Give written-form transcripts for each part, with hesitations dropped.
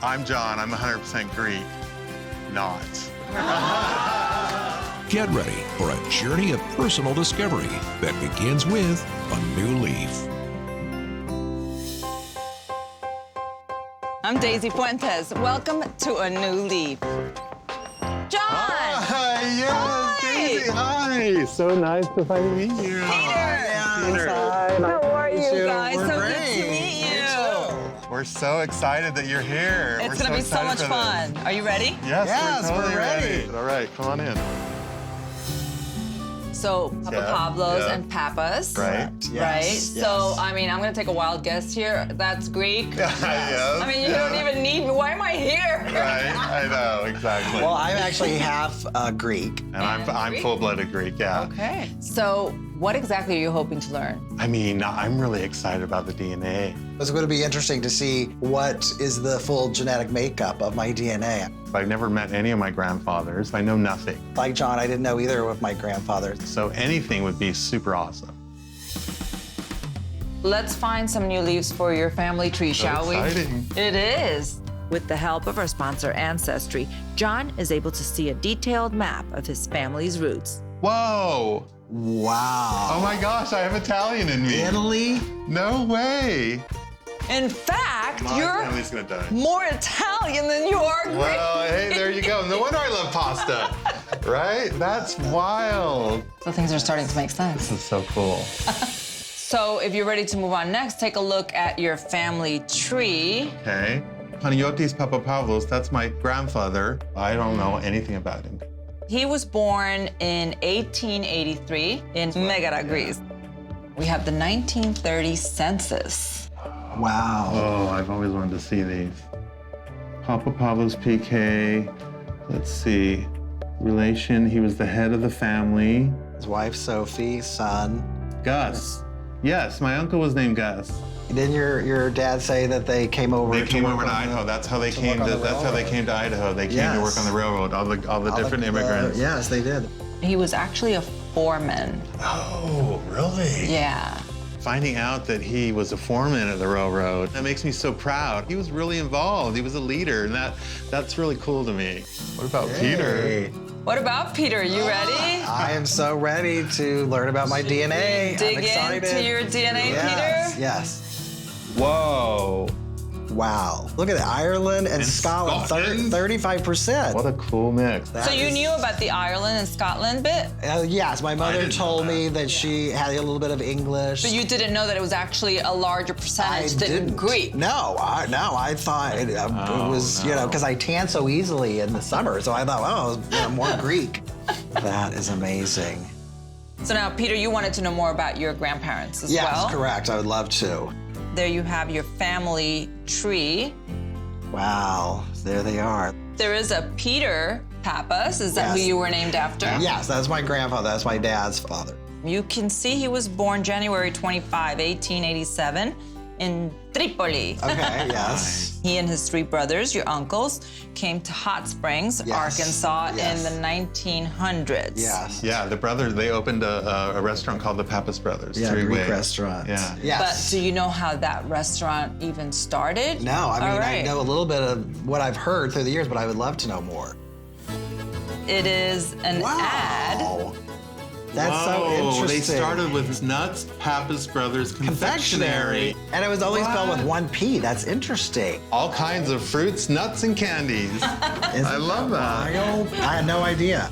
I'm John. I'm 100% Greek. Not. Get ready for a journey of personal discovery that begins with a new leaf. I'm Daisy Fuentes. Welcome to A New Leaf. John! Hi, yes, Hi. Daisy. Hi. So nice to finally meet you. Peter! How are you guys? So good to meet you. We're so excited that you're here. It's going to be so much fun. Are you ready? Yes, we're totally ready. All right, come on in. So, Papa Pavlos and Papas. Right. Right? Yes. So, I mean, I'm going to take a wild guess here. That's Greek. Yes. I mean, you don't even need me. Why am I here? Right, I know, exactly. Well, I'm actually half Greek. and I'm full-blooded Greek, yeah. Okay. So, what exactly are you hoping to learn? I mean, I'm really excited about the DNA. It's going to be interesting to see what is the full genetic makeup of my DNA. I've never met any of my grandfathers. I know nothing. Like John, I didn't know either of my grandfathers. So anything would be super awesome. Let's find some new leaves for your family tree, shall we? Exciting. It is. With the help of our sponsor, Ancestry, John is able to see a detailed map of his family's roots. Whoa. Wow. Oh my gosh, I have Italian in me. Italy? No way. In fact, My you're family's gonna die. more Italian than you are Greek. Well, hey, there you go. No wonder I love pasta. Right? That's wild. So things are starting to make sense. This is so cool. So if you're ready to move on next, take a look at your family tree. Okay. Panagiotis Papapavlos, that's my grandfather. I don't know anything about him. He was born in 1883 in Megara, Greece. We have the 1930 census. Wow. Oh, I've always wanted to see these. Papapavlos PK. Let's see. Relation, he was the head of the family. His wife, Sophie, son. Gus. Yes, my uncle was named Gus. Didn't your dad say that they came over? They came work over to on Idaho. That's how they to came work to. on the That's how they railroad. came to Idaho. They came to Yes. work on the railroad. All the different immigrants. Yes, they did. He was actually a foreman. Oh, really? Yeah. Finding out that he was a foreman at the railroad, that makes me so proud. He was really involved. He was a leader, and that's really cool to me. What about Peter? Hey. What about Peter? Are you ready? I am so ready to learn about my DNA. Dig I'm excited. into your DNA, Yes, Peter? yes. Whoa. Wow. Look at it, Ireland and Scotland, Scotland? 35%. What a cool mix. So you knew about the Ireland and Scotland bit, Yes, my mother didn't know told that. me that she had a little bit of English. but you didn't know that it was actually a larger percentage than Greek. No, I thought it was, because I tan so easily in the summer, so I thought, oh, it was more Greek. That is amazing. So now, Peter, you wanted to know more about your grandparents as Yes, well. correct. I would love to. There you have your family tree. Wow, there they are. There is a Peter Pappas. Is that who Yes. you were named after? Yes, that's my grandfather. That's my dad's father. You can see he was born January 25, 1887 in Tripoli. Okay, yes. He and his three brothers, your uncles, came to Hot Springs, Yes. Arkansas Yes. in the 1900s. Yes. Yeah, the brothers, they opened a restaurant called the Pappas Brothers. Yeah, Three Greek Way. restaurant. Yeah. But Yes. do you know how that restaurant even started? No, I mean, All I right. know a little bit of what I've heard through the years, but I would love to know more. It is an ad. Wow. That's so Whoa, interesting. They started with Nuts Pappas Brothers Confectionery. And it was always spelled with What? one P. That's interesting. All kinds of fruits, nuts, and candies. I love that. I had no idea.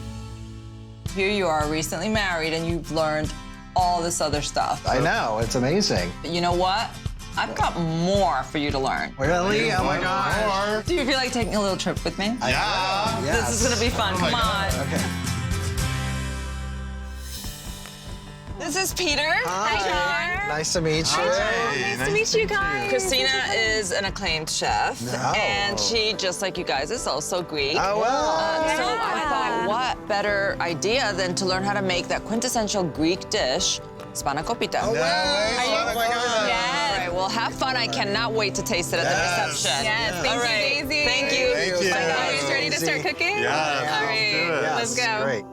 Here you are, recently married, and you've learned all this other stuff. I know. It's amazing. But you know what? I've got more for you to learn. Really? Oh my gosh. Do you feel like taking a little trip with me? Yeah. Yes. This is gonna be fun. Oh my Come on. God. Okay. This is Peter. Hi. Nice to meet you. Hey, Nice to meet you guys. Christina is an acclaimed chef, Oh. and she, just like you guys, is also Greek. Oh, well. So I thought, what better idea than to learn how to make that quintessential Greek dish, spanakopita. Oh, wow. Oh, my God. Yes. All right, well, have fun. I cannot wait to taste it at the Yes. reception. Yes, thank All you, right. Daisy. Thank you. Thank you. So guys, ready to start cooking? Yeah, All right, let's do it. Yes, let's go. Great.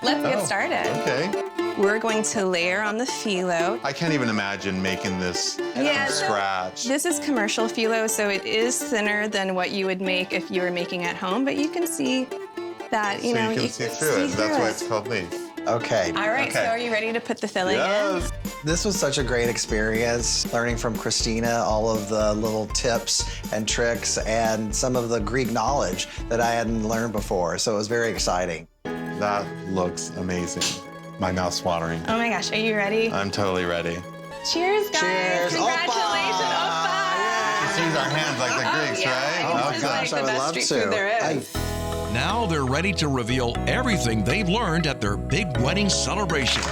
Let's get Oh, started. Okay. We're going to layer on the phyllo. I can't even imagine making this Yeah, from so scratch. This is commercial phyllo, so it is thinner than what you would make if you were making at home, but you can see that, you know, you can see through it. That's why it's called leaf. Okay. All right, so Okay. are you ready to put the filling in? Yes. This was such a great experience, learning from Christina all of the little tips and tricks and some of the Greek knowledge that I hadn't learned before. So it was very exciting. That looks amazing. My mouth's watering. Oh my gosh, are you ready? I'm totally ready. Cheers, guys. Cheers. Congratulations, Oppa. Oppa. Just use our hands like the Greeks, yeah. right? Oh, my This is gosh, like the I would best love street to. food there is. Now they're ready to reveal everything they've learned at their big wedding celebration.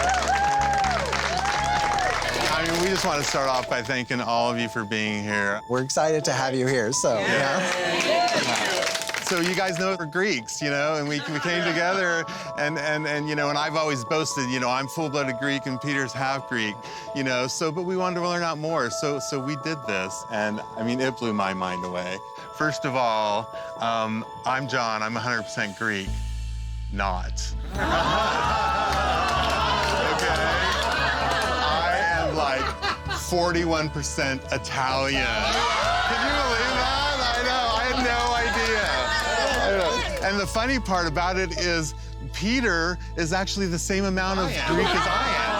I mean, we just want to start off by thanking all of you for being here. We're excited to have you here. So, you know. So you guys know we're Greeks, you know, and we came together, and you know, and I've always boasted, you know, I'm full-blooded Greek and Peter's half Greek, you know. So, but we wanted to learn out more, so we did this, and I mean, it blew my mind away. First of all, I'm John. I'm 100% Greek, not. Okay. I am like 41% Italian. Can you believe that? I know. I had no idea. And the funny part about it is Peter is actually the same amount of Greek as I am.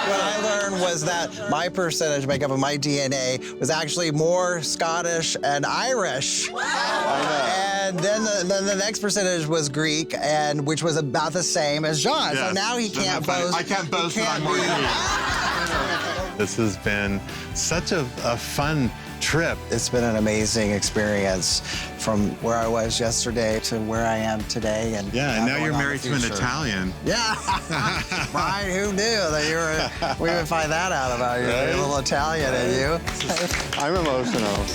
What I learned was that my percentage makeup of my DNA was actually more Scottish and Irish. And then the next percentage was Greek, and which was about the same as John. Yes. So now he Isn't can't that funny? boast. I can't boast that I'm more Greek. This has been such a fun trip. It's been an amazing experience from where I was yesterday to where I am today. And Yeah, and now going you're on in married the to an future. Italian. Yeah. Brian, who knew that we would find that out about you? Right? A little Italian in you. I'm emotional.